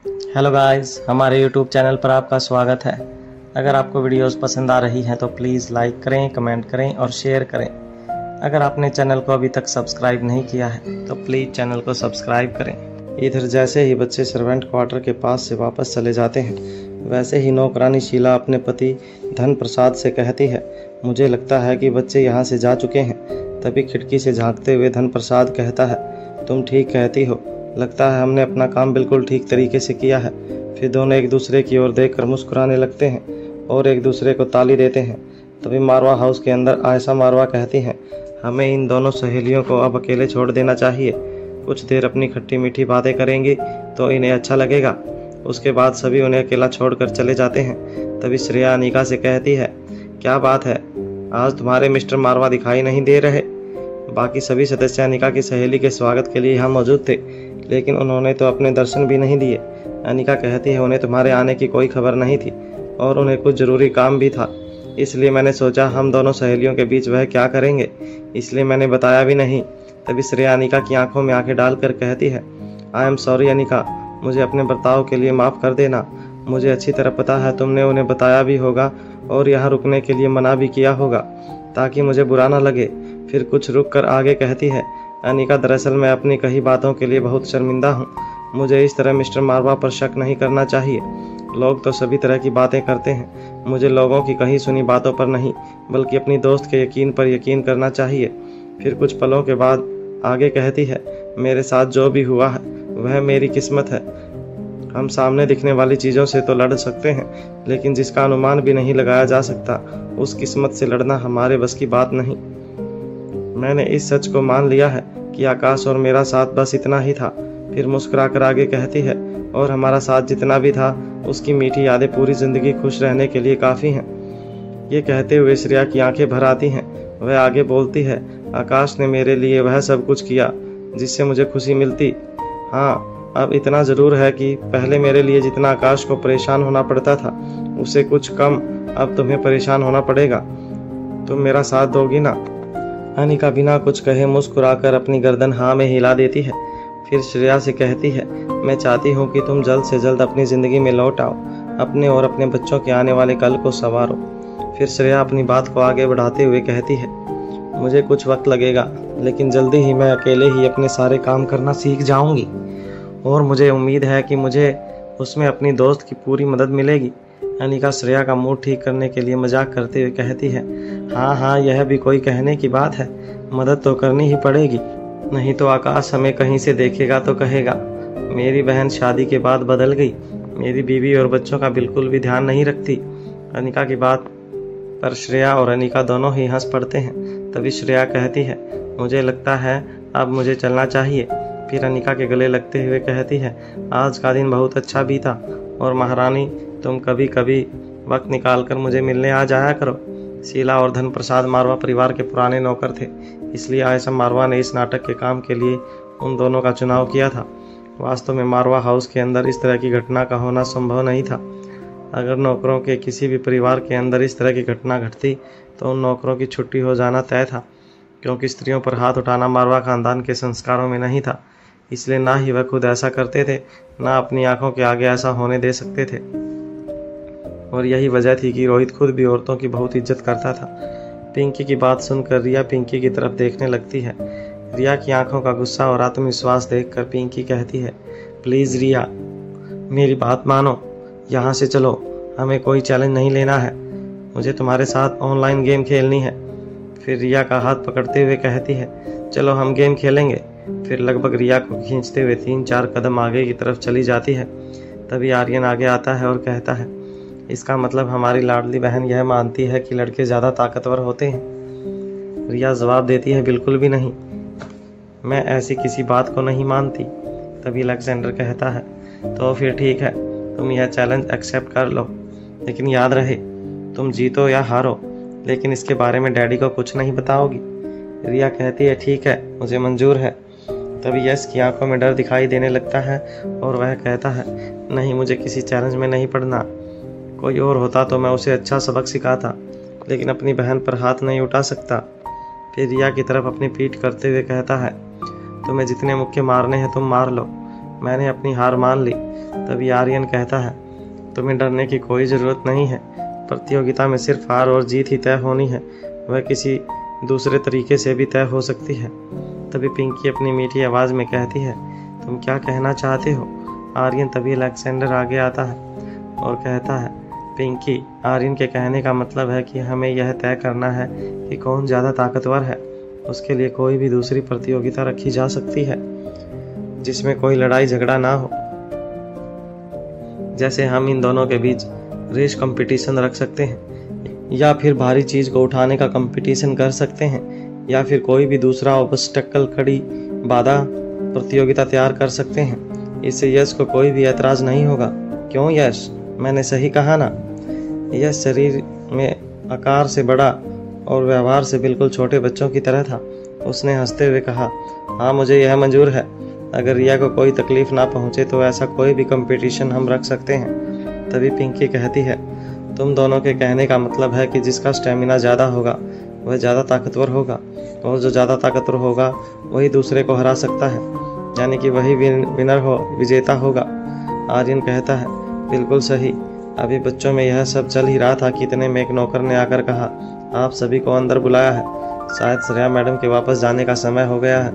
Hello guys, हमारे YouTube channel पर आपका स्वागत है। अगर आपको वीडियोस पसंद आ रही हैं तो प्लीज़ लाइक करें, कमेंट करें और शेयर करें। अगर आपने चैनल को अभी तक सब्सक्राइब नहीं किया है तो प्लीज़ चैनल को सब्सक्राइब करें। इधर जैसे ही बच्चे सर्वेंट क्वार्टर के पास से वापस चले जाते हैं, वैसे ही नौकरानी शीला अपने पति धन प्रसाद से कहती है, मुझे लगता है कि बच्चे यहाँ से जा चुके हैं। तभी खिड़की से झांकते हुए धन प्रसाद कहता है, तुम ठीक कहती हो, लगता है हमने अपना काम बिल्कुल ठीक तरीके से किया है। फिर दोनों एक दूसरे की ओर देखकर मुस्कुराने लगते हैं और एक दूसरे को ताली देते हैं। तभी मारवा हाउस के अंदर आयशा मारवा कहती हैं, हमें इन दोनों सहेलियों को अब अकेले छोड़ देना चाहिए। कुछ देर अपनी खट्टी मीठी बातें करेंगी तो इन्हें अच्छा लगेगा। उसके बाद सभी उन्हें अकेला छोड़कर चले जाते हैं। तभी श्रेया अनिका से कहती है, क्या बात है, आज तुम्हारे मिस्टर मारवा दिखाई नहीं दे रहे। बाकी सभी सदस्य अनिका की सहेली के स्वागत के लिए यहाँ मौजूद थे, लेकिन उन्होंने तो अपने दर्शन भी नहीं दिए। अनिका कहती है, उन्हें तुम्हारे आने की कोई खबर नहीं थी और उन्हें कुछ ज़रूरी काम भी था, इसलिए मैंने सोचा हम दोनों सहेलियों के बीच वह क्या करेंगे, इसलिए मैंने बताया भी नहीं। तभी श्रेया अनिका की आंखों में आंखें डालकर कहती है, आई एम सॉरी अनिका, मुझे अपने बर्ताव के लिए माफ़ कर देना। मुझे अच्छी तरह पता है तुमने उन्हें बताया भी होगा और यहाँ रुकने के लिए मना भी किया होगा ताकि मुझे बुरा ना लगे। फिर कुछ रुक कर आगे कहती है, अनिका दरअसल मैं अपनी कही बातों के लिए बहुत शर्मिंदा हूँ। मुझे इस तरह मिस्टर मारवा पर शक नहीं करना चाहिए। लोग तो सभी तरह की बातें करते हैं, मुझे लोगों की कही सुनी बातों पर नहीं बल्कि अपनी दोस्त के यकीन पर यकीन करना चाहिए। फिर कुछ पलों के बाद आगे कहती है, मेरे साथ जो भी हुआ है वह मेरी किस्मत है। हम सामने दिखने वाली चीज़ों से तो लड़ सकते हैं, लेकिन जिसका अनुमान भी नहीं लगाया जा सकता उस किस्मत से लड़ना हमारे बस की बात नहीं। मैंने इस सच को मान लिया है कि आकाश और मेरा साथ बस इतना ही था। फिर मुस्कुराकर आगे कहती है, और हमारा साथ जितना भी था उसकी मीठी यादें पूरी जिंदगी खुश रहने के लिए काफ़ी हैं। ये कहते हुए श्रेया की आंखें भर आती हैं। वह आगे बोलती है, आकाश ने मेरे लिए वह सब कुछ किया जिससे मुझे खुशी मिलती। हाँ, अब इतना ज़रूर है कि पहले मेरे लिए जितना आकाश को परेशान होना पड़ता था उससे कुछ कम अब तुम्हें परेशान होना पड़ेगा। तुम मेरा साथ दोगी ना? अनिका बिना कुछ कहे मुस्कुराकर अपनी गर्दन हाँ में हिला देती है। फिर श्रेया से कहती है, मैं चाहती हूँ कि तुम जल्द से जल्द अपनी ज़िंदगी में लौट आओ, अपने और अपने बच्चों के आने वाले कल को संवारो। फिर श्रेया अपनी बात को आगे बढ़ाते हुए कहती है, मुझे कुछ वक्त लगेगा लेकिन जल्दी ही मैं अकेले ही अपने सारे काम करना सीख जाऊँगी और मुझे उम्मीद है कि मुझे उसमें अपनी दोस्त की पूरी मदद मिलेगी। अनिका श्रेया का मूड ठीक करने के लिए मजाक करते हुए कहती है, हाँ, यह भी कोई कहने की बात है, मदद तो करनी ही पड़ेगी, नहीं तो आकाश हमें कहीं से देखेगा तो कहेगा मेरी बहन शादी के बाद बदल गई, मेरी बीवी और बच्चों का बिल्कुल भी ध्यान नहीं रखती। अनिका की बात पर श्रेया और अनिका दोनों ही हंस पड़ते हैं। तभी श्रेया कहती है, मुझे लगता है अब मुझे चलना चाहिए। फिर अनिका के गले लगते हुए कहती है, आज का दिन बहुत अच्छा बीता और महारानी तुम कभी कभी वक्त निकालकर मुझे मिलने आ जाया करो। शीला और धन प्रसाद मारवा परिवार के पुराने नौकर थे, इसलिए आयशा मारवा ने इस नाटक के काम के लिए उन दोनों का चुनाव किया था। वास्तव में मारवा हाउस के अंदर इस तरह की घटना का होना संभव नहीं था। अगर नौकरों के किसी भी परिवार के अंदर इस तरह की घटना घटती तो उन नौकरों की छुट्टी हो जाना तय था, क्योंकि स्त्रियों पर हाथ उठाना मारवा खानदान के संस्कारों में नहीं था। इसलिए ना ही वह खुद ऐसा करते थे, ना अपनी आंखों के आगे ऐसा होने दे सकते थे। और यही वजह थी कि रोहित खुद भी औरतों की बहुत इज्जत करता था। पिंकी की बात सुनकर रिया पिंकी की तरफ देखने लगती है। रिया की आंखों का गुस्सा और आत्मविश्वास देखकर पिंकी कहती है, प्लीज़ रिया, मेरी बात मानो, यहाँ से चलो, हमें कोई चैलेंज नहीं लेना है, मुझे तुम्हारे साथ ऑनलाइन गेम खेलनी है। फिर रिया का हाथ पकड़ते हुए कहती है, चलो हम गेम खेलेंगे। फिर लगभग रिया को खींचते हुए 3-4 कदम आगे की तरफ चली जाती है। तभी आर्यन आगे आता है और कहता है, इसका मतलब हमारी लाडली बहन यह मानती है कि लड़के ज़्यादा ताकतवर होते हैं। रिया जवाब देती है, बिल्कुल भी नहीं, मैं ऐसी किसी बात को नहीं मानती। तभी अलेक्जेंडर कहता है, तो फिर ठीक है, तुम यह चैलेंज एक्सेप्ट कर लो, लेकिन याद रहे तुम जीतो या हारो, लेकिन इसके बारे में डैडी को कुछ नहीं बताओगी। रिया कहती है, ठीक है, मुझे मंजूर है। तभी यश की आंखों में डर दिखाई देने लगता है और वह कहता है, नहीं, मुझे किसी चैलेंज में नहीं पड़ना। कोई और होता तो मैं उसे अच्छा सबक सिखाता, लेकिन अपनी बहन पर हाथ नहीं उठा सकता। फिर रिया की तरफ अपनी पीठ करते हुए कहता है, तुम्हें जितने मुक्के मारने हैं तुम मार लो, मैंने अपनी हार मान ली। तभी आर्यन कहता है, तुम्हें डरने की कोई ज़रूरत नहीं है। प्रतियोगिता में सिर्फ हार और जीत ही तय होनी है, वह किसी दूसरे तरीके से भी तय हो सकती है। तभी पिंकी अपनी मीठी आवाज़ में कहती है, तुम क्या कहना चाहते हो? आर्यन तभी अलेक्जेंडर आगे आता है और कहता है, पिंकी, आर्यन के कहने का मतलब है कि हमें यह तय करना है कि कौन ज़्यादा ताकतवर है। उसके लिए कोई भी दूसरी प्रतियोगिता रखी जा सकती है जिसमें कोई लड़ाई झगड़ा ना हो। जैसे हम इन दोनों के बीच रेस कंपटीशन रख सकते हैं, या फिर भारी चीज़ को उठाने का कंपटीशन कर सकते हैं, या फिर कोई भी दूसरा ऑब्स्टेकल खड़ी बाधा प्रतियोगिता तैयार कर सकते हैं। इससे यश को कोई भी ऐतराज़ नहीं होगा। क्यों यश, मैंने सही कहा ना? यश शरीर में आकार से बड़ा और व्यवहार से बिल्कुल छोटे बच्चों की तरह था। उसने हंसते हुए कहा, हाँ मुझे यह मंजूर है। अगर रिया को कोई तकलीफ ना पहुंचे तो ऐसा कोई भी कंपटीशन हम रख सकते हैं। तभी पिंकी कहती है, तुम दोनों के कहने का मतलब है कि जिसका स्टेमिना ज़्यादा होगा वह ज़्यादा ताकतवर होगा, और जो ज़्यादा ताकतवर होगा वही दूसरे को हरा सकता है, यानी कि वही विजेता होगा। आर्यन कहता है, बिल्कुल सही। अभी बच्चों में यह सब चल ही रहा था कि इतने में एक नौकर ने आकर कहा, आप सभी को अंदर बुलाया है। शायद श्रेया मैडम के वापस जाने का समय हो गया है।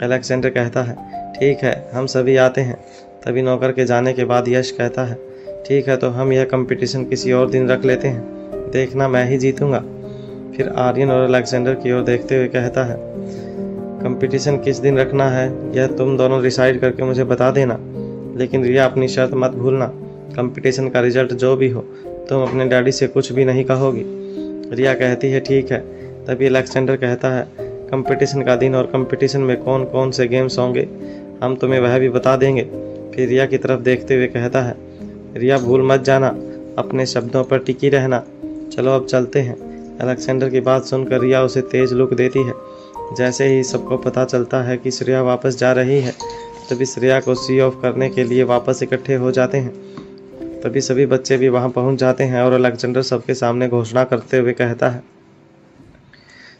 अलेक्जेंडर कहता है, ठीक है, हम सभी आते हैं। तभी नौकर के जाने के बाद यश कहता है, ठीक है, तो हम यह कंपटीशन किसी और दिन रख लेते हैं। देखना मैं ही जीतूंगा। फिर आर्यन और अलेक्जेंडर की ओर देखते हुए कहता है, कंपटीशन किस दिन रखना है यह तुम दोनों डिसाइड करके मुझे बता देना, लेकिन रिया अपनी शर्त मत भूलना। कंपटीशन का रिजल्ट जो भी हो तुम अपने डैडी से कुछ भी नहीं कहोगी। रिया कहती है, ठीक है। तभी अलेक्जेंडर कहता है, कंपटीशन का दिन और कंपटीशन में कौन कौन से गेम्स होंगे हम तुम्हें वह भी बता देंगे। फिर रिया की तरफ देखते हुए कहता है, रिया भूल मत जाना, अपने शब्दों पर टिकी रहना। चलो अब चलते हैं। अलेक्जेंडर की बात सुनकर रिया उसे तेज लुक देती है। जैसे ही सबको पता चलता है कि श्रेया वापस जा रही है, तभी श्रेया को सी ऑफ करने के लिए वापस इकट्ठे हो जाते हैं। तभी सभी बच्चे भी वहां पहुंच जाते हैं और अलेक्जेंडर सबके सामने घोषणा करते हुए कहता है,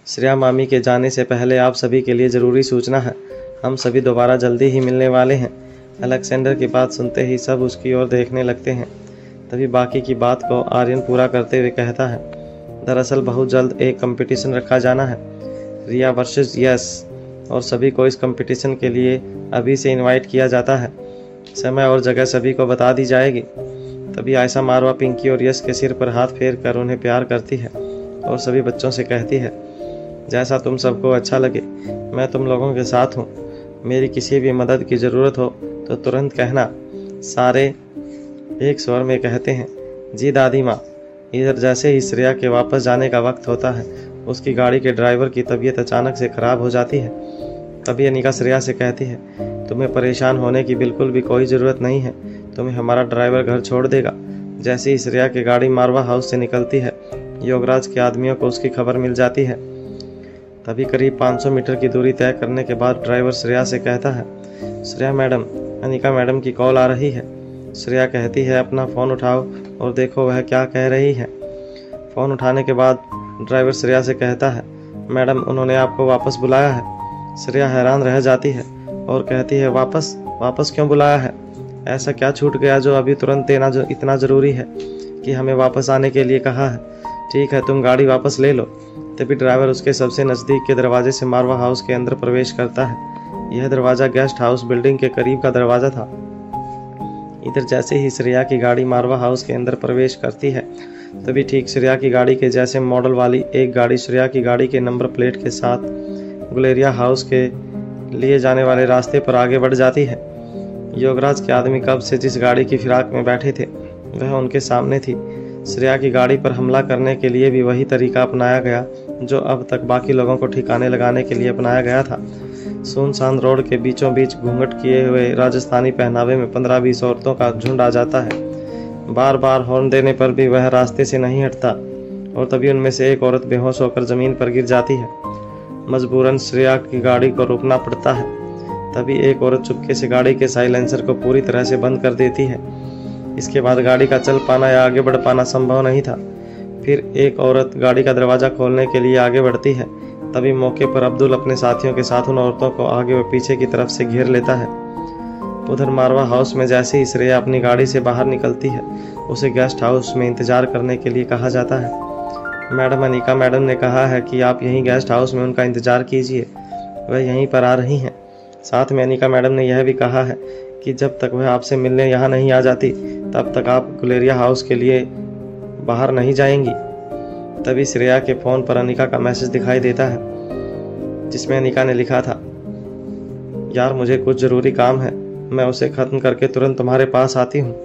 श्रेया मामी के जाने से पहले आप सभी के लिए ज़रूरी सूचना है, हम सभी दोबारा जल्दी ही मिलने वाले हैं। अलेक्जेंडर की बात सुनते ही सब उसकी ओर देखने लगते हैं। तभी बाकी की बात को आर्यन पूरा करते हुए कहता है, दरअसल बहुत जल्द एक कंपटीशन रखा जाना है, रिया वर्सेस यश, और सभी को इस कंपटीशन के लिए अभी से इनवाइट किया जाता है। समय और जगह सभी को बता दी जाएगी। तभी आयशा मारवा पिंकी और यश के सिर पर हाथ फेर कर उन्हें प्यार करती है और सभी बच्चों से कहती है, जैसा तुम सबको अच्छा लगे, मैं तुम लोगों के साथ हूँ। मेरी किसी भी मदद की ज़रूरत हो तो तुरंत कहना। सारे एक स्वर में कहते हैं, जी दादी माँ। इधर जैसे ही श्रेया के वापस जाने का वक्त होता है, उसकी गाड़ी के ड्राइवर की तबीयत अचानक से ख़राब हो जाती है। तभी अनिका श्रेया से कहती है, तुम्हें परेशान होने की बिल्कुल भी कोई ज़रूरत नहीं है, तुम्हें हमारा ड्राइवर घर छोड़ देगा। जैसे ही श्रेया की गाड़ी मारवा हाउस से निकलती है, योगराज के आदमियों को उसकी खबर मिल जाती है। तभी करीब 500 मीटर की दूरी तय करने के बाद ड्राइवर श्रेया से कहता है, श्रेया मैडम, अनिका मैडम की कॉल आ रही है। श्रेया कहती है, अपना फ़ोन उठाओ और देखो वह क्या कह रही है। फ़ोन उठाने के बाद ड्राइवर श्रेया से कहता है, मैडम उन्होंने आपको वापस बुलाया है। श्रेया हैरान रह जाती है और कहती है, वापस क्यों बुलाया है? ऐसा क्या छूट गया जो अभी तुरंत देना जो इतना ज़रूरी है कि हमें वापस आने के लिए कहा है? ठीक है, तुम गाड़ी वापस ले लो। तभी ड्राइवर उसके सबसे नज़दीक के दरवाजे से मारवा हाउस के अंदर प्रवेश करता है। यह दरवाज़ा गेस्ट हाउस बिल्डिंग के करीब का दरवाज़ा था। इधर जैसे ही श्रेया की गाड़ी मारवा हाउस के अंदर प्रवेश करती है, तभी ठीक श्रेया की गाड़ी के जैसे मॉडल वाली एक गाड़ी श्रेया की गाड़ी के नंबर प्लेट के साथ गुलेरिया हाउस के लिए जाने वाले रास्ते पर आगे बढ़ जाती है। योगराज के आदमी कब से जिस गाड़ी की फिराक में बैठे थे वह उनके सामने थी। श्रेया की गाड़ी पर हमला करने के लिए भी वही तरीका अपनाया गया जो अब तक बाकी लोगों को ठिकाने लगाने के लिए अपनाया गया था। सुनसान रोड के बीचों बीच घूंघट किए हुए राजस्थानी पहनावे में 15-20 औरतों का झुंड आ जाता है। बार बार हॉर्न देने पर भी वह रास्ते से नहीं हटता और तभी उनमें से एक औरत बेहोश होकर ज़मीन पर गिर जाती है। मजबूरन श्रेया की गाड़ी को रोकना पड़ता है। तभी एक औरत चुपके से गाड़ी के साइलेंसर को पूरी तरह से बंद कर देती है। इसके बाद गाड़ी का चल पाना या आगे बढ़ पाना संभव नहीं था। फिर एक औरत गाड़ी का दरवाज़ा खोलने के लिए आगे बढ़ती है। तभी मौके पर अब्दुल अपने साथियों के साथ उन औरतों को आगे व पीछे की तरफ से घेर लेता है। उधर मारवा हाउस में जैसे ही श्रेया अपनी गाड़ी से बाहर निकलती है, उसे गेस्ट हाउस में इंतजार करने के लिए कहा जाता है। मैडम अनिका मैडम ने कहा है कि आप यहीं गेस्ट हाउस में उनका इंतजार कीजिए, वह यहीं पर आ रही हैं। साथ में अनिका मैडम ने यह भी कहा है कि जब तक वह आपसे मिलने यहाँ नहीं आ जाती तब तक आप गुलेरिया हाउस के लिए बाहर नहीं जाएंगी। तभी श्रेया के फ़ोन पर अनिका का मैसेज दिखाई देता है, जिसमें अनिका ने लिखा था, यार मुझे कुछ ज़रूरी काम है, मैं उसे ख़त्म करके तुरंत तुम्हारे पास आती हूँ।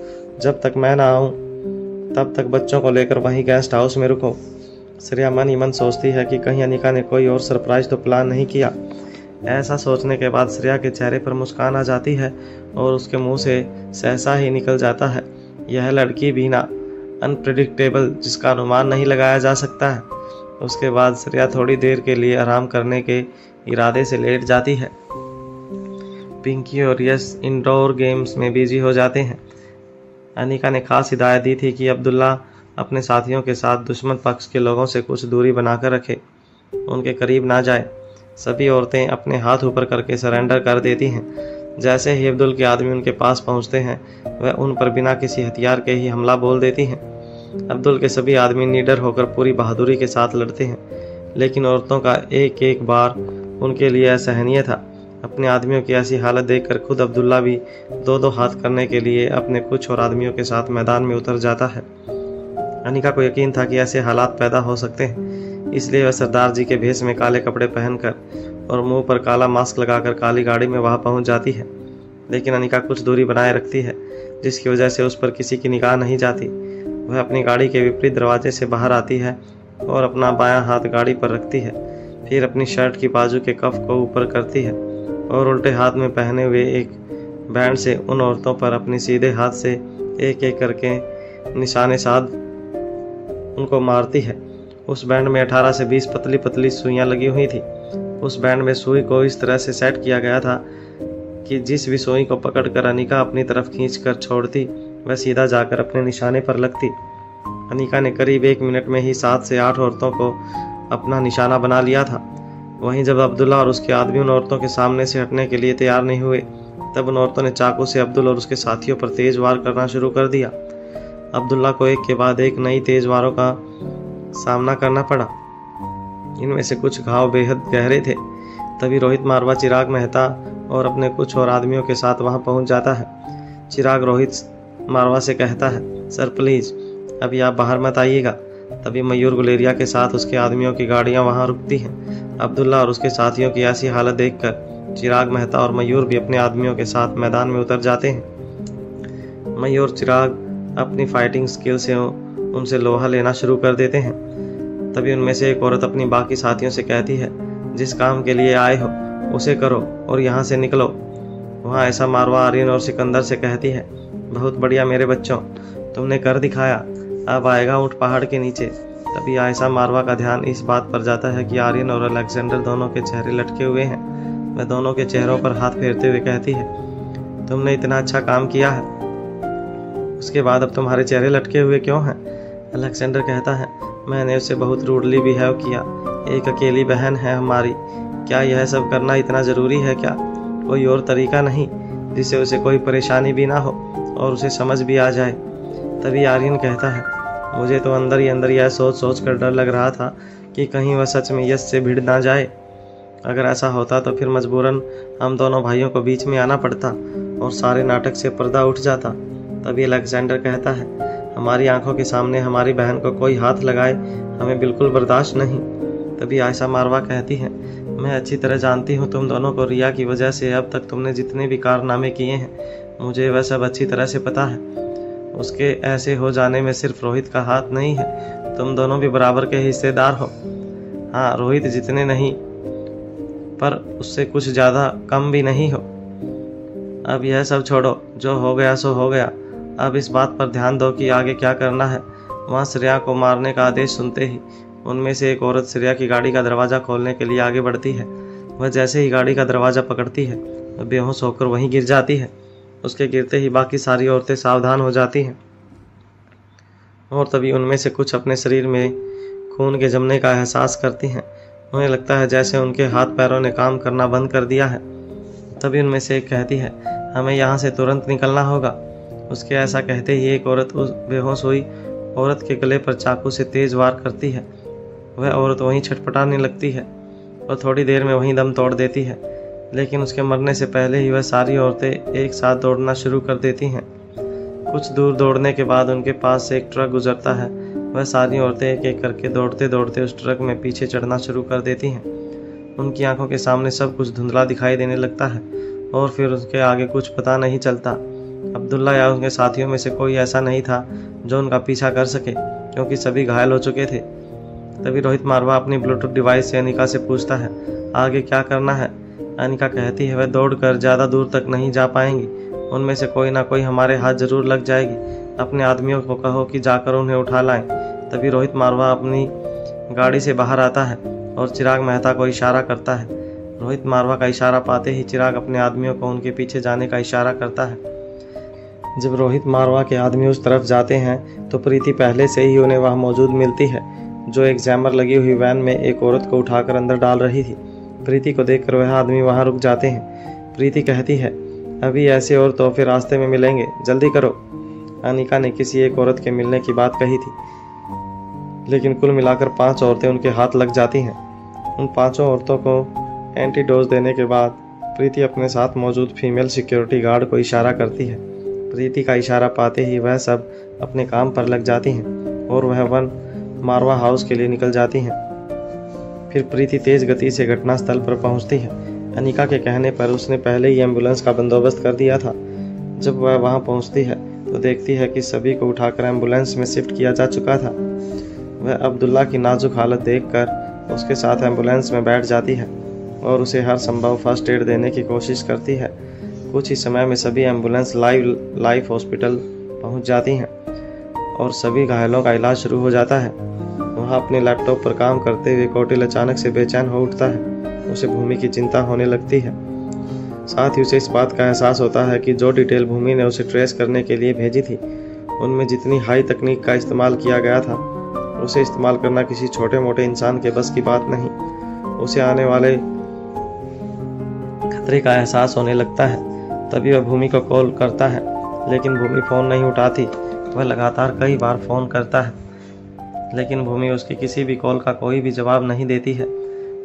जब तक मैं ना आऊँ तब तक बच्चों को लेकर वहीं गेस्ट हाउस में रुको। श्रेया मन ही मन सोचती है कि कहीं अनिका ने कोई और सरप्राइज तो प्लान नहीं किया। ऐसा सोचने के बाद श्रेया के चेहरे पर मुस्कान आ जाती है और उसके मुंह से सहसा ही निकल जाता है, यह लड़की भी ना अनप्रेडिक्टेबल, जिसका अनुमान नहीं लगाया जा सकता है। उसके बाद श्रेया थोड़ी देर के लिए आराम करने के इरादे से लेट जाती है। पिंकी और यश इंडोर गेम्स में बिजी हो जाते हैं। अनिका ने खास हिदायत दी थी कि अब्दुल्ला अपने साथियों के साथ दुश्मन पक्ष के लोगों से कुछ दूरी बनाकर रखे, उनके करीब ना जाए। सभी औरतें अपने हाथ ऊपर करके सरेंडर कर देती हैं। जैसे ही अब्दुल के आदमी उनके पास पहुंचते हैं, वह उन पर बिना किसी हथियार के ही हमला बोल देती हैं। अब्दुल के सभी आदमी निडर होकर पूरी बहादुरी के साथ लड़ते हैं, लेकिन औरतों का एक एक बार उनके लिए असहनीय था। अपने आदमियों की ऐसी हालत देखकर खुद अब्दुल्ला भी दो दो हाथ करने के लिए अपने कुछ और आदमियों के साथ मैदान में उतर जाता है। अनिका को यकीन था कि ऐसे हालात पैदा हो सकते हैं, इसलिए वह सरदार जी के भेष में काले कपड़े पहनकर और मुंह पर काला मास्क लगाकर काली गाड़ी में वहां पहुंच जाती है। लेकिन अनिका कुछ दूरी बनाए रखती है, जिसकी वजह से उस पर किसी की निगाह नहीं जाती। वह अपनी गाड़ी के विपरीत दरवाजे से बाहर आती है और अपना बायां हाथ गाड़ी पर रखती है, फिर अपनी शर्ट की बाजू के कफ को ऊपर करती है और उल्टे हाथ में पहने हुए एक बैंड से उन औरतों पर अपने सीधे हाथ से एक एक करके निशाने साध उनको मारती है। उस बैंड में 18 से 20 पतली पतली सुइयां लगी हुई थी। उस बैंड में सुई को इस तरह से सेट किया गया था कि जिस भी सुई को पकड़कर अनिका अपनी तरफ खींचकर छोड़ती, वह सीधा जाकर अपने निशाने पर लगती। अनिका ने करीब 1 मिनट में ही 7 से 8 औरतों को अपना निशाना बना लिया था। वहीं जब अब्दुल्ला और उसके आदमी उन औरतों के सामने से हटने के लिए तैयार नहीं हुए, तब उन औरतों ने चाकू से अब्दुल और उसके साथियों पर तेज वार करना शुरू कर दिया। अब्दुल्ला को एक के बाद एक नई तेज वारों का सामना करना पड़ा। इनमें से कुछ घाव बेहद गहरे थे। तभी रोहित मारवा चिराग मेहता और अपने कुछ और आदमियों के साथ वहां पहुंच जाता है। चिराग रोहित मारवा से कहता है, सर प्लीज अभी आप बाहर मत आइएगा। तभी मयूर गुलेरिया के साथ उसके आदमियों की गाड़ियां वहां रुकती हैं। अब्दुल्ला और उसके साथियों की ऐसी हालत देखकर चिराग मेहता और मयूर भी अपने आदमियों के साथ मैदान में उतर जाते हैं। मयूर चिराग अपनी फाइटिंग स्किल से उनसे लोहा लेना शुरू कर देते हैं। तभी उनमें से एक औरत अपनी बाकी साथियों से कहती है, जिस काम के लिए आए हो उसे करो और यहाँ से निकलो। वहाँ ऐसा मारवा आर्यन और सिकंदर से कहती है, बहुत बढ़िया मेरे बच्चों, तुमने कर दिखाया, अब आएगा ऊंट पहाड़ के नीचे। तभी आयशा मारवा का ध्यान इस बात पर जाता है कि आर्यन और अलेक्जेंडर दोनों के चेहरे लटके हुए हैं। वह दोनों के चेहरों पर हाथ फेरते हुए कहती है, तुमने इतना अच्छा काम किया है, उसके बाद अब तुम्हारे चेहरे लटके हुए क्यों हैं? अलेक्जेंडर कहता है, मैंने उससे बहुत रूडली बिहेव किया, एक अकेली बहन है हमारी, क्या यह सब करना इतना ज़रूरी है क्या? कोई और तरीका नहीं जिससे उसे कोई परेशानी भी ना हो और उसे समझ भी आ जाए। तभी आर्यन कहता है, मुझे तो अंदर ही अंदर यह सोच सोच कर डर लग रहा था कि कहीं वह सच में यश से भिड़ ना जाए। अगर ऐसा होता तो फिर मजबूरन हम दोनों भाइयों को बीच में आना पड़ता और सारे नाटक से पर्दा उठ जाता। तभी अलेक्जेंडर कहता है, हमारी आंखों के सामने हमारी बहन को कोई हाथ लगाए हमें बिल्कुल बर्दाश्त नहीं। तभी आयशा मारवा कहती है, मैं अच्छी तरह जानती हूँ तुम दोनों को रिया की वजह से अब तक तुमने जितने भी कारनामे किए हैं, मुझे वह सब अच्छी तरह से पता है। उसके ऐसे हो जाने में सिर्फ रोहित का हाथ नहीं है, तुम दोनों भी बराबर के हिस्सेदार हो। हाँ, रोहित जितने नहीं पर उससे कुछ ज़्यादा कम भी नहीं हो। अब यह सब छोड़ो, जो हो गया सो हो गया। अब इस बात पर ध्यान दो कि आगे क्या करना है। वहाँ श्रेया को मारने का आदेश सुनते ही उनमें से एक औरत श्रेया की गाड़ी का दरवाज़ा खोलने के लिए आगे बढ़ती है। वह जैसे ही गाड़ी का दरवाज़ा पकड़ती है, वह बेहोश होकर वहीं गिर जाती है। उसके गिरते ही बाकी सारी औरतें सावधान हो जाती हैं और तभी उनमें से कुछ अपने शरीर में खून के जमने का एहसास करती हैं। उन्हें लगता है जैसे उनके हाथ पैरों ने काम करना बंद कर दिया है। तभी उनमें से एक कहती है, हमें यहाँ से तुरंत निकलना होगा। उसके ऐसा कहते ही एक औरत उस बेहोश हुई औरत के गले पर चाकू से तेज वार करती है। वह औरत वहीं छटपटाने लगती है और थोड़ी देर में वहीं दम तोड़ देती है, लेकिन उसके मरने से पहले ही वह सारी औरतें एक साथ दौड़ना शुरू कर देती हैं। कुछ दूर दौड़ने के बाद उनके पास से एक ट्रक गुजरता है। वह सारी औरतें एक एक करके दौड़ते दौड़ते उस ट्रक में पीछे चढ़ना शुरू कर देती हैं। उनकी आंखों के सामने सब कुछ धुंधला दिखाई देने लगता है और फिर उसके आगे कुछ पता नहीं चलता। अब्दुल्ला या उनके साथियों में से कोई ऐसा नहीं था जो उनका पीछा कर सके, क्योंकि सभी घायल हो चुके थे। तभी रोहित मारवा अपनी ब्लूटूथ डिवाइस से अनिका से पूछता है, आगे क्या करना है? अनिका कहती है, वह दौड़कर ज़्यादा दूर तक नहीं जा पाएंगी, उनमें से कोई ना कोई हमारे हाथ जरूर लग जाएगी। अपने आदमियों को कहो कि जाकर उन्हें उठा लाएं। तभी रोहित मारवा अपनी गाड़ी से बाहर आता है और चिराग मेहता को इशारा करता है। रोहित मारवा का इशारा पाते ही चिराग अपने आदमियों को उनके पीछे जाने का इशारा करता है। जब रोहित मारवा के आदमी उस तरफ जाते हैं तो प्रीति पहले से ही उन्हें वहां मौजूद मिलती है, जो एक जैमर लगी हुई वैन में एक औरत को उठाकर अंदर डाल रही थी। प्रीति को देखकर वह आदमी वहां रुक जाते हैं। प्रीति कहती है, अभी ऐसे और तोहफे रास्ते में मिलेंगे, जल्दी करो। अनिका ने किसी एक औरत के मिलने की बात कही थी, लेकिन कुल मिलाकर 5 औरतें उनके हाथ लग जाती हैं। उन 5 औरतों को एंटीडोज देने के बाद प्रीति अपने साथ मौजूद फीमेल सिक्योरिटी गार्ड को इशारा करती है। प्रीति का इशारा पाते ही वह सब अपने काम पर लग जाती हैं और वह वन मारवा हाउस के लिए निकल जाती हैं। फिर प्रीति तेज गति से घटनास्थल पर पहुंचती है। अनिका के कहने पर उसने पहले ही एम्बुलेंस का बंदोबस्त कर दिया था। जब वह वहां पहुंचती है तो देखती है कि सभी को उठाकर एम्बुलेंस में शिफ्ट किया जा चुका था। वह अब्दुल्ला की नाजुक हालत देखकर उसके साथ एम्बुलेंस में बैठ जाती है और उसे हर संभव फर्स्ट एड देने की कोशिश करती है। कुछ ही समय में सभी एम्बुलेंस लाइफ हॉस्पिटल पहुंच जाती हैं और सभी घायलों का इलाज शुरू हो जाता है। वहां अपने लैपटॉप पर काम करते हुए कौटिल अचानक से बेचैन हो उठता है। उसे भूमि की चिंता होने लगती है। साथ ही उसे इस बात का एहसास होता है कि जो डिटेल भूमि ने उसे ट्रेस करने के लिए भेजी थी, उनमें जितनी हाई तकनीक का इस्तेमाल किया गया था, उसे इस्तेमाल करना किसी छोटे मोटे इंसान के बस की बात नहीं। उसे आने वाले खतरे का एहसास होने लगता है। तभी वह भूमि को कॉल करता है, लेकिन भूमि फ़ोन नहीं उठाती। वह लगातार कई बार फ़ोन करता है, लेकिन भूमि उसकी किसी भी कॉल का कोई भी जवाब नहीं देती है।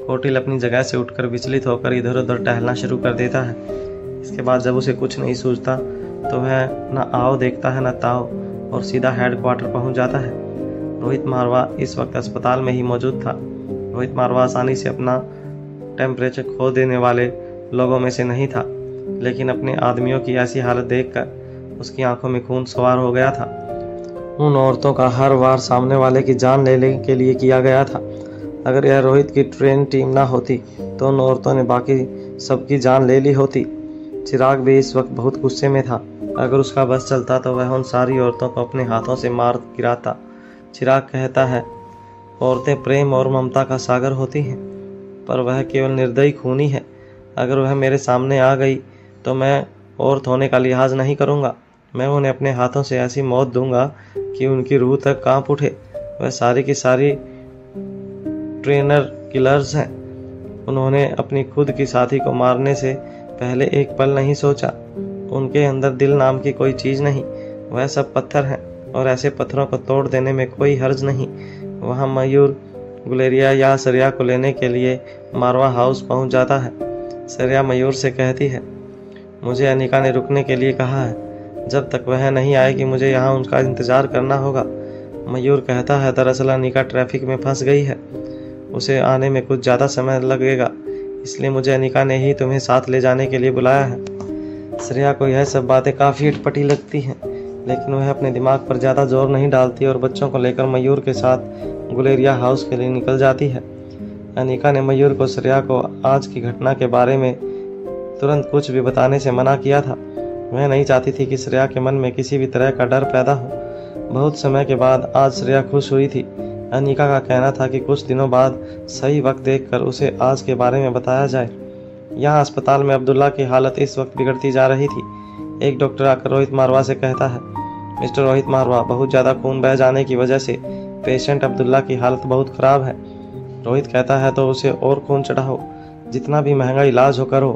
कौटिल अपनी जगह से उठकर विचलित होकर इधर उधर टहलना शुरू कर देता है। इसके बाद जब उसे कुछ नहीं सूझता तो वह न आओ देखता है न ताओ और सीधा हेडक्वार्टर पहुंच जाता है। रोहित मारवा इस वक्त अस्पताल में ही मौजूद था। रोहित मारवा आसानी से अपना टेम्परेचर खो देने वाले लोगों में से नहीं था, लेकिन अपने आदमियों की ऐसी हालत देखकर उसकी आंखों में खून सवार हो गया था। उन औरतों का हर वार सामने वाले की जान लेने के लिए किया गया था। अगर यह रोहित की ट्रेन टीम ना होती तो उन औरतों ने बाकी सबकी जान ले ली होती। चिराग भी इस वक्त बहुत गुस्से में था। अगर उसका बस चलता तो वह उन सारी औरतों को अपने हाथों से मार गिराता। चिराग कहता है, औरतें प्रेम और ममता का सागर होती हैं, पर वह केवल निर्दयी खूनी है। अगर वह मेरे सामने आ गई तो मैं औरत होने का लिहाज नहीं करूँगा। मैं उन्हें अपने हाथों से ऐसी मौत दूंगा कि उनकी रूह तक कांप उठे। वह सारी की सारी ट्रेनर किलर्स हैं। उन्होंने अपनी खुद की साथी को मारने से पहले एक पल नहीं सोचा। उनके अंदर दिल नाम की कोई चीज़ नहीं। वह सब पत्थर हैं और ऐसे पत्थरों को तोड़ देने में कोई हर्ज नहीं। वहाँ मयूर गुलेरिया या सरिया को लेने के लिए मारवा हाउस पहुँच जाता है। सरिया मयूर से कहती है, मुझे अनिका ने रुकने के लिए कहा है। जब तक वह नहीं आएगी मुझे यहाँ उनका इंतज़ार करना होगा। मयूर कहता है, दरअसल अनिका ट्रैफिक में फंस गई है, उसे आने में कुछ ज़्यादा समय लगेगा, इसलिए मुझे अनिका ने ही तुम्हें साथ ले जाने के लिए बुलाया है। श्रेया को यह सब बातें काफ़ी अटपटी लगती हैं, लेकिन वह अपने दिमाग पर ज़्यादा जोर नहीं डालती और बच्चों को लेकर मयूर के साथ गुलेरिया हाउस के लिए निकल जाती है। अनिका ने मयूर को श्रेया को आज की घटना के बारे में तुरंत कुछ भी बताने से मना किया था। वह नहीं चाहती थी कि श्रेया के मन में किसी भी तरह का डर पैदा हो। बहुत समय के बाद आज श्रेया खुश हुई थी। अनिका का कहना था कि कुछ दिनों बाद सही वक्त देखकर उसे आज के बारे में बताया जाए। यहाँ अस्पताल में अब्दुल्ला की हालत इस वक्त बिगड़ती जा रही थी। एक डॉक्टर आकर रोहित मारवा से कहता है, मिस्टर रोहित मारवा, बहुत ज़्यादा खून बह जाने की वजह से पेशेंट अब्दुल्ला की हालत बहुत ख़राब है। रोहित कहता है, तो उसे और खून चढ़ाओ, जितना भी महंगा इलाज हो करो,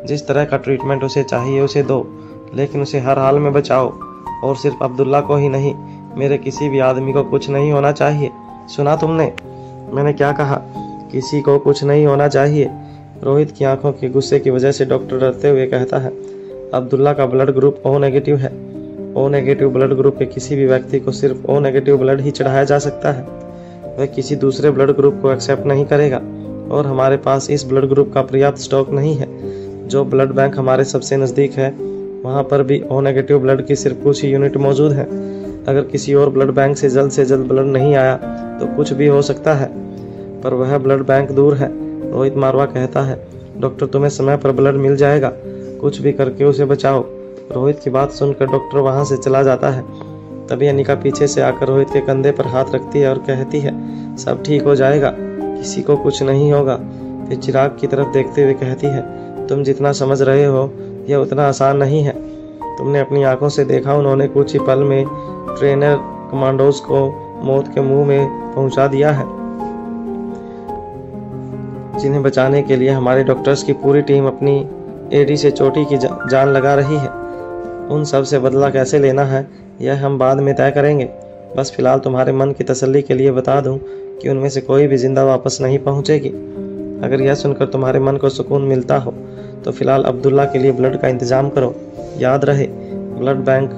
जिस तरह का ट्रीटमेंट उसे चाहिए उसे दो, लेकिन उसे हर हाल में बचाओ। और सिर्फ अब्दुल्ला को ही नहीं, मेरे किसी भी आदमी को कुछ नहीं होना चाहिए। सुना तुमने मैंने क्या कहा? किसी को कुछ नहीं होना चाहिए। रोहित की आंखों के गुस्से की वजह से डॉक्टर डरते हुए कहता है, अब्दुल्ला का ब्लड ग्रुप O नेगेटिव है। O नेगेटिव ब्लड ग्रुप के किसी भी व्यक्ति को सिर्फ O नेगेटिव ब्लड ही चढ़ाया जा सकता है। वह किसी दूसरे ब्लड ग्रुप को एक्सेप्ट नहीं करेगा और हमारे पास इस ब्लड ग्रुप का पर्याप्त स्टॉक नहीं है। जो ब्लड बैंक हमारे सबसे नज़दीक है वहाँ पर भी O नेगेटिव ब्लड की सिर्फ कुछ ही यूनिट मौजूद है। अगर किसी और ब्लड बैंक से जल्द ब्लड नहीं आया तो कुछ भी हो सकता है, पर वह ब्लड बैंक दूर है। रोहित मारवा कहता है, डॉक्टर तुम्हें समय पर ब्लड मिल जाएगा, कुछ भी करके उसे बचाओ। रोहित की बात सुनकर डॉक्टर वहाँ से चला जाता है। तभी अनिका पीछे से आकर रोहित के कंधे पर हाथ रखती है और कहती है, सब ठीक हो जाएगा, किसी को कुछ नहीं होगा। फिर चिराग की तरफ देखते हुए कहती है, तुम जितना समझ रहे हो यह उतना आसान नहीं है। तुमने अपनी आंखों से देखा, उन्होंने कुछ ही पल में ट्रेनर कमांडोज को मौत के मुंह में पहुंचा दिया है, जिन्हें बचाने के लिए हमारे डॉक्टर्स की पूरी टीम अपनी एड़ी से चोटी की जान लगा रही है। उन सब से बदला कैसे लेना है यह हम बाद में तय करेंगे। बस फिलहाल तुम्हारे मन की तसल्ली के लिए बता दूं कि उनमें से कोई भी जिंदा वापस नहीं पहुंचेगी। अगर यह सुनकर तुम्हारे मन को सुकून मिलता हो तो फिलहाल अब्दुल्ला के लिए ब्लड का इंतजाम करो। याद रहे, ब्लड बैंक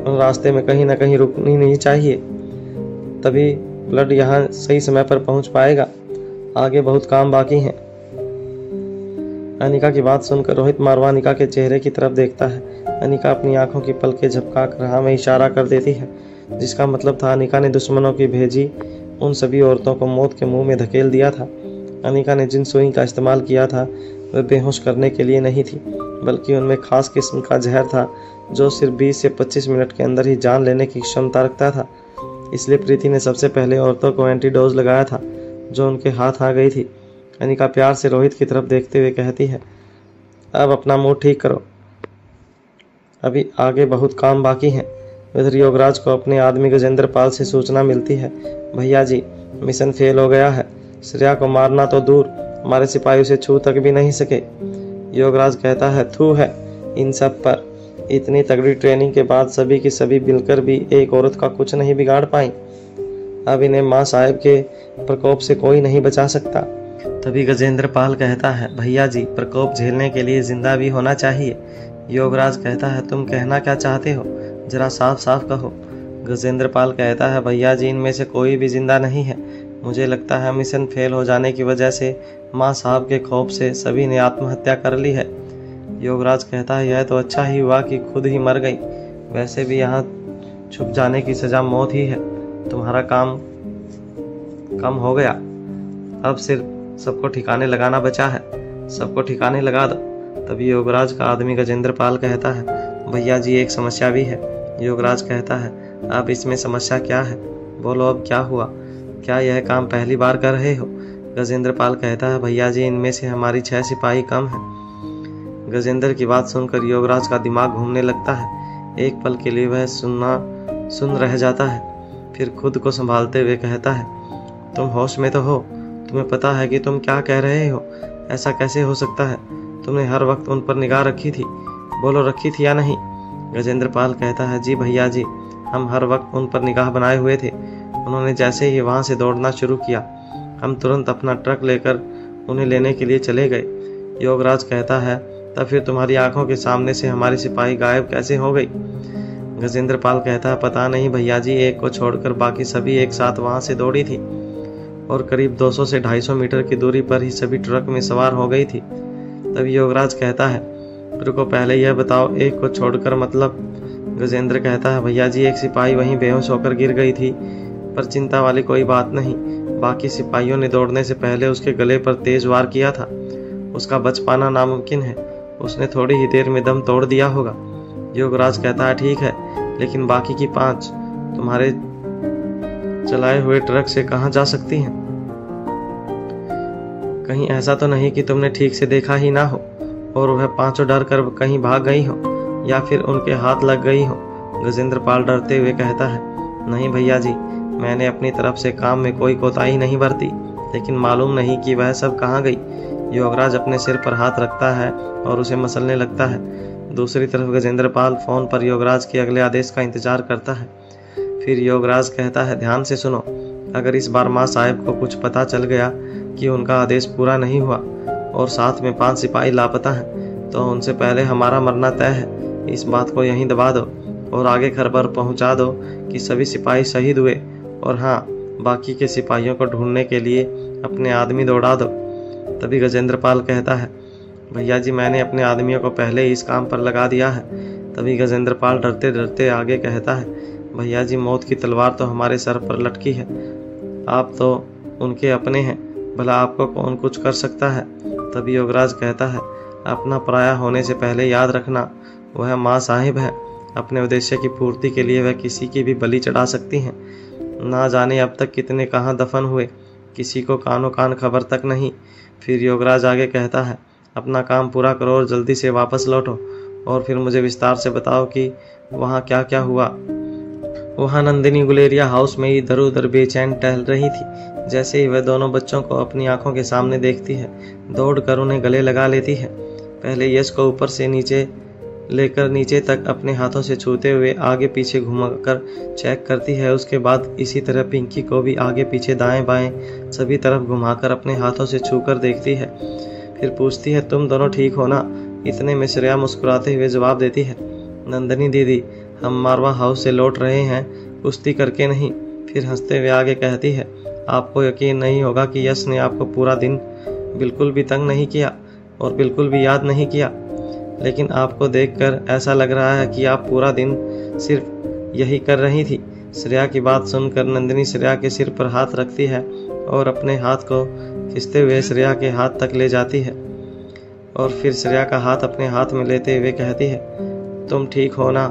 रास्ते में कहीं ना कहीं रुकनी नहीं चाहिए, तभी ब्लड यहाँ सही समय पर पहुंच पाएगा। आगे बहुत काम बाकी है। अनिका की बात सुनकर रोहित मारवा अनिका के चेहरे की तरफ देखता है। अनिका अपनी आंखों की पलकें झपका कर हाँ में इशारा कर देती है, जिसका मतलब था अनिका ने दुश्मनों की भेजी उन सभी औरतों को मौत के मुंह में धकेल दिया था। अनिका ने जिन सुई का इस्तेमाल किया था वह बेहोश करने के लिए नहीं थी, बल्कि उनमें खास किस्म का जहर था जो सिर्फ 20 से 25 मिनट के अंदर ही जान लेने की क्षमता रखता था। इसलिए प्रीति ने सबसे पहले औरतों को एंटीडोज लगाया था जो उनके हाथ आ गई थी। अनिका प्यार से रोहित की तरफ देखते हुए कहती है, अब अपना मूड ठीक करो, अभी आगे बहुत काम बाकी है। इधर योगराज को अपने आदमी गजेंद्र पाल से सूचना मिलती है, भैया जी मिशन फेल हो गया है। श्रेया को मारना तो दूर, हमारे सिपाही उसे छू तक भी नहीं सके। योगराज कहता है, थू है इन सब पर, इतनी तगड़ी ट्रेनिंग के बाद सभी की सभी मिलकर भी एक औरत का कुछ नहीं बिगाड़ पाई। अब इन्हें माँ साहेब के प्रकोप से कोई नहीं बचा सकता। तभी गजेंद्र पाल कहता है, भैया जी प्रकोप झेलने के लिए जिंदा भी होना चाहिए। योगराज कहता है, तुम कहना क्या चाहते हो, जरा साफ साफ कहो। गजेंद्र पाल कहता है, भैया जी इनमें से कोई भी जिंदा नहीं है। मुझे लगता है मिशन फेल हो जाने की वजह से माँ साहब के खौफ से सभी ने आत्महत्या कर ली है। योगराज कहता है, यह तो अच्छा ही हुआ कि खुद ही मर गई, वैसे भी यहाँ छुप जाने की सजा मौत ही है। तुम्हारा काम कम हो गया, अब सिर्फ सबको ठिकाने लगाना बचा है, सबको ठिकाने लगा दो। तभी योगराज का आदमी गजेंद्र पाल कहता है, भैया जी एक समस्या भी है। योगराज कहता है, अब इसमें समस्या क्या है, बोलो अब क्या हुआ, क्या यह काम पहली बार कर रहे हो? गजेंद्र पाल कहता है, भैया जी इनमें से हमारी 6 सिपाही कम हैं। गजेंद्र की बात सुनकर योगराज का दिमाग घूमने लगता है। एक पल के लिए वह सुन रह जाता है, फिर खुद को संभालते हुए कहता है, तुम होश में तो हो, तुम्हें पता है कि तुम क्या कह रहे हो, ऐसा कैसे हो सकता है? तुमने हर वक्त उन पर निगाह रखी थी, बोलो रखी थी या नहीं? गजेंद्र पाल कहता है, जी भैया जी, हम हर वक्त उन पर निगाह बनाए हुए थे। उन्होंने जैसे ही वहां से दौड़ना शुरू किया, हम तुरंत अपना ट्रक लेकर उन्हें लेने के लिए चले गए। योगराज कहता है, तब फिर तुम्हारी आंखों के सामने से हमारी सिपाही गायब कैसे हो गई? गजेंद्र पाल कहता है, पता नहीं भैया जी, एक को छोड़कर बाकी सभी एक साथ वहां से दौड़ी थी और करीब 200 से 250 मीटर की दूरी पर ही सभी ट्रक में सवार हो गई थी। तभी योगराज कहता है, रुको पहले यह बताओ, एक को छोड़कर मतलब? गजेंद्र कहता है, भैया जी एक सिपाही वहीं बेहोश होकर गिर गई थी, पर चिंता वाली कोई बात नहीं, बाकी सिपाहियों ने दौड़ने से पहले उसके गले पर तेज वार किया था, उसका बच पाना नामुमकिन है, उसने थोड़ी ही देर में दम तोड़ दिया होगा। योगराज कहता है, ठीक है, लेकिन बाकी की 5 तुम्हारे चलाए हुए ट्रक से कहां जा सकती हैं? कहीं ऐसा तो नहीं कि तुमने ठीक से देखा ही ना हो और वह 5 डर कर कहीं भाग गई हो या फिर उनके हाथ लग गई हो? गजेंद्र पाल डरते हुए कहता है, नहीं भैया जी, मैंने अपनी तरफ से काम में कोई कोताही नहीं बरती, लेकिन मालूम नहीं कि वह सब कहाँ गई। योगराज अपने सिर पर हाथ रखता है और उसे मसलने लगता है। दूसरी तरफ गजेंद्र पाल फोन पर योगराज के अगले आदेश का इंतजार करता है। फिर योगराज कहता है, ध्यान से सुनो, अगर इस बार माँ साहेब को कुछ पता चल गया कि उनका आदेश पूरा नहीं हुआ और साथ में 5 सिपाही लापता हैं, तो उनसे पहले हमारा मरना तय है। इस बात को यहीं दबा दो और आगे खबर पहुंचा दो कि सभी सिपाही शहीद हुए, और हाँ, बाकी के सिपाहियों को ढूंढने के लिए अपने आदमी दौड़ा दो। तभी गजेंद्र पाल कहता है, भैया जी, मैंने अपने आदमियों को पहले ही इस काम पर लगा दिया है। तभी गजेंद्र पाल डरते डरते आगे कहता है, भैया जी, मौत की तलवार तो हमारे सर पर लटकी है, आप तो उनके अपने हैं, भला आपको कौन कुछ कर सकता है। तभी योगराज कहता है, अपना पराया होने से पहले याद रखना, वह माँ साहिब है। अपने उद्देश्य की पूर्ति के लिए वह किसी की भी बलि चढ़ा सकती हैं। ना जाने अब तक कितने कहाँ दफन हुए, किसी को कानो कान खबर तक नहीं। फिर योगराज आगे कहता है, अपना काम पूरा करो और जल्दी से वापस लौटो, और फिर मुझे विस्तार से बताओ कि वहाँ क्या क्या हुआ। वहाँ नंदिनी गुलेरिया हाउस में इधर उधर बेचैन टहल रही थी। जैसे ही वह दोनों बच्चों को अपनी आंखों के सामने देखती है, दौड़कर उन्हें गले लगा लेती है। पहले यश को ऊपर से नीचे लेकर नीचे तक अपने हाथों से छूते हुए आगे पीछे घुमाकर चेक करती है। उसके बाद इसी तरह पिंकी को भी आगे पीछे दाएं बाएं सभी तरफ घुमाकर अपने हाथों से छूकर देखती है। फिर पूछती है, तुम दोनों ठीक हो ना? इतने में श्रेया मुस्कुराते हुए जवाब देती है, नंदिनी दीदी, हम मारवा हाउस से लौट रहे हैं, कुश्ती करके नहीं। फिर हंसते हुए आगे कहती है, आपको यकीन नहीं होगा कि यश ने आपको पूरा दिन बिल्कुल भी तंग नहीं किया और बिल्कुल भी याद नहीं किया, लेकिन आपको देखकर ऐसा लग रहा है कि आप पूरा दिन सिर्फ यही कर रही थी। श्रेया की बात सुनकर नंदिनी श्रेया के सिर पर हाथ रखती है और अपने हाथ को खींचते हुए श्रेया के हाथ तक ले जाती है, और फिर श्रेया का हाथ अपने हाथ में लेते हुए कहती है, तुम ठीक हो ना?